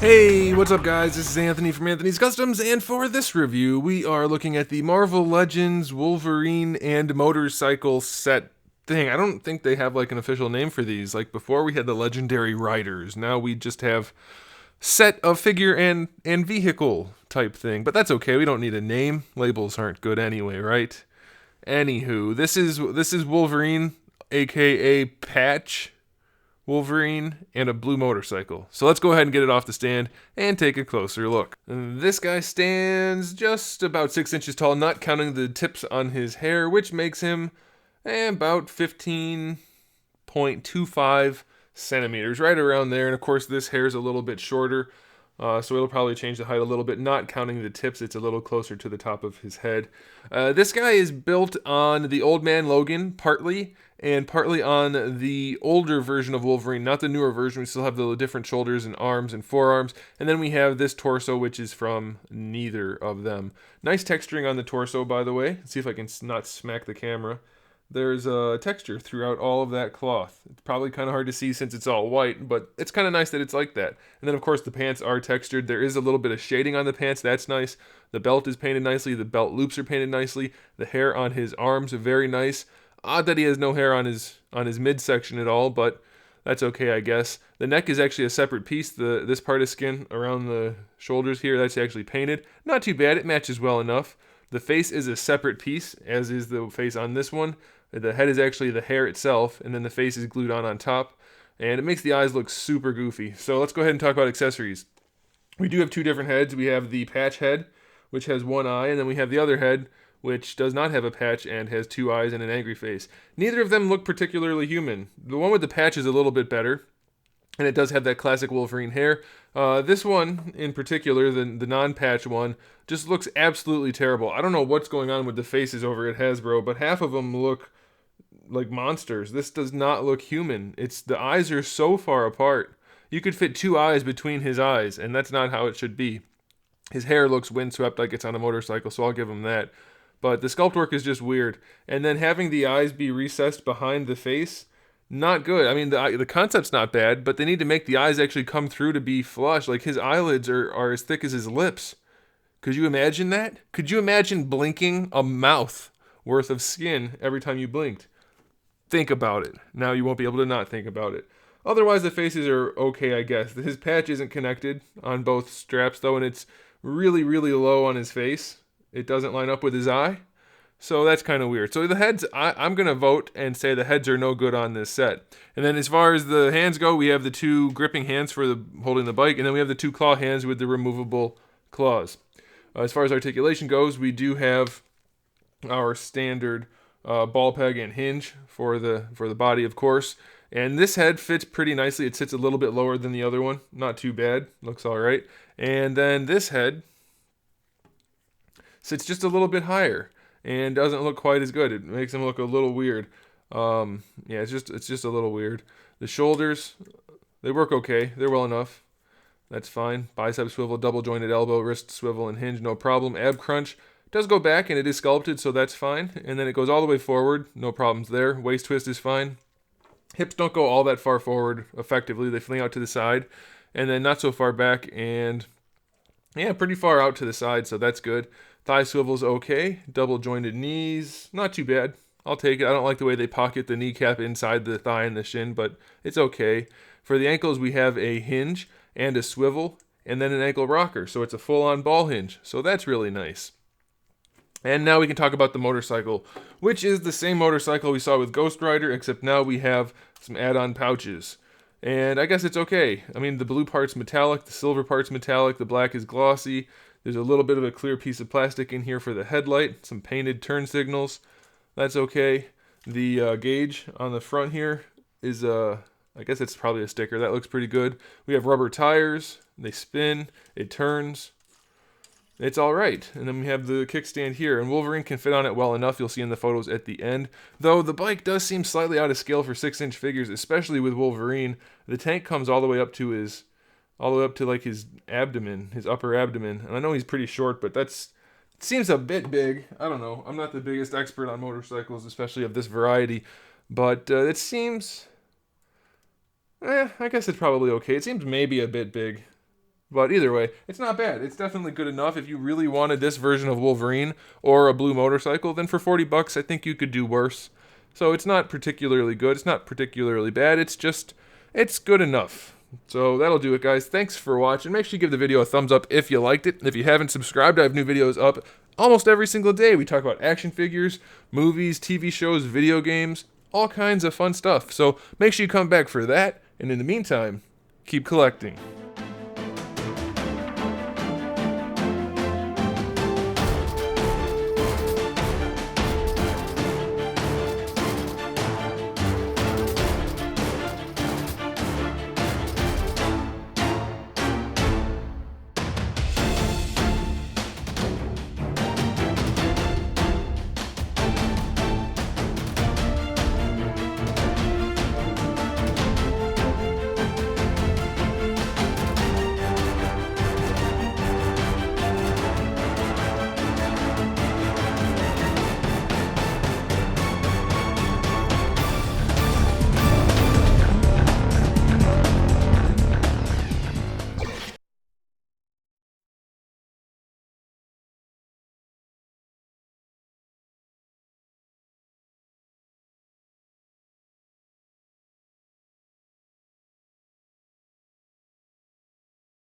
Hey, what's up guys? This is Anthony from Anthony's Customs, and for this review, we are looking at the Marvel Legends Wolverine and motorcycle set thing. I don't think they have like an official name for these. Like before we had the Legendary Riders. Now we just have set of figure and vehicle type thing. But that's okay. We don't need a name. Labels aren't good anyway, right? Anywho, this is Wolverine, aka Patch Wolverine, and a blue motorcycle. So let's go ahead and get it off the stand and take a closer look. This guy stands just about 6 inches tall, not counting the tips on his hair, which makes him about 15.25 centimeters, right around there. And of course, this hair is a little bit shorter, so it'll probably change the height a little bit. Not counting the tips, it's a little closer to the top of his head. This guy is built on the Old Man Logan, partly, and partly on the older version of Wolverine, not the newer version. We still have the different shoulders and arms and forearms. And then we have this torso, which is from neither of them. Nice texturing on the torso, by the way. Let's see if I can not smack the camera. There's a texture throughout all of that cloth. It's probably kind of hard to see since it's all white, but it's kind of nice that it's like that. And then, of course, the pants are textured. There is a little bit of shading on the pants. That's nice. The belt is painted nicely. The belt loops are painted nicely. The hair on his arms are very nice. Odd that he has no hair on his midsection at all, but that's okay, I guess. The neck is actually a separate piece. This part of skin around the shoulders here, that's actually painted. Not too bad. It matches well enough. The face is a separate piece, as is the face on this one. The head is actually the hair itself, and then the face is glued on top. And it makes the eyes look super goofy. So let's go ahead and talk about accessories. We do have two different heads. We have the patch head, which has one eye, and then we have the other head, which does not have a patch and has two eyes and an angry face. Neither of them look particularly human. The one with the patch is a little bit better, and it does have that classic Wolverine hair. This one, in particular, the non-patch one, just looks absolutely terrible. I don't know what's going on with the faces over at Hasbro, but half of them look like monsters. This does not look human. The eyes are so far apart. You could fit two eyes between his eyes, and that's not how it should be. His hair looks windswept like it's on a motorcycle, so I'll give him that. But the sculpt work is just weird. And then having the eyes be recessed behind the face, not good. I mean, the concept's not bad, but they need to make the eyes actually come through to be flush. Like his eyelids are as thick as his lips. Could you imagine that? Could you imagine blinking a mouth worth of skin every time you blinked? Think about it. Now you won't be able to not think about it. Otherwise, the faces are okay, I guess. His patch isn't connected on both straps, though, and it's really, really low on his face. It doesn't line up with his eye. So that's kind of weird. So the heads, I'm going to vote and say the heads are no good on this set. And then as far as the hands go, we have the two gripping hands for holding the bike, and then we have the two claw hands with the removable claws. As far as articulation goes, we do have our standard ball peg and hinge for the body, of course. And this head fits pretty nicely. It sits a little bit lower than the other one. Not too bad. Looks all right. And then this head sits just a little bit higher and doesn't look quite as good. It makes him look a little weird. Yeah, it's just a little weird. The shoulders, they work okay. They're well enough. That's fine. Bicep swivel, double jointed elbow, wrist swivel, and hinge, no problem. Ab crunch does go back, and it is sculpted, so that's fine. And then it goes all the way forward, no problems there. Waist twist is fine. Hips don't go all that far forward effectively. They fling out to the side, and then not so far back, and yeah, pretty far out to the side, so that's good. Thigh swivel's okay. Double jointed knees, not too bad. I'll take it. I don't like the way they pocket the kneecap inside the thigh and the shin, but it's okay. For the ankles, we have a hinge and a swivel, and then an ankle rocker, so it's a full-on ball hinge, so that's really nice. And now we can talk about the motorcycle, which is the same motorcycle we saw with Ghost Rider, except now we have some add-on pouches. And I guess it's okay. I mean, the blue part's metallic, the silver part's metallic, the black is glossy. There's a little bit of a clear piece of plastic in here for the headlight, some painted turn signals. That's okay. The gauge on the front here is, I guess it's probably a sticker. That looks pretty good. We have rubber tires. They spin. It turns. It's all right. And then we have the kickstand here, and Wolverine can fit on it well enough. You'll see in the photos at the end. Though the bike does seem slightly out of scale for 6-inch figures, especially with Wolverine. The tank comes all the way up to like his abdomen, his upper abdomen. And I know he's pretty short, but it seems a bit big. I don't know. I'm not the biggest expert on motorcycles, especially of this variety, but it seems, I guess it's probably okay. It seems maybe a bit big. But either way, it's not bad. It's definitely good enough. If you really wanted this version of Wolverine or a blue motorcycle, then for 40 bucks, I think you could do worse. So it's not particularly good. It's not particularly bad. It's good enough. So that'll do it, guys. Thanks for watching. Make sure you give the video a thumbs up if you liked it. If you haven't subscribed, I have new videos up almost every single day. We talk about action figures, movies, TV shows, video games, all kinds of fun stuff. So make sure you come back for that. And in the meantime, keep collecting.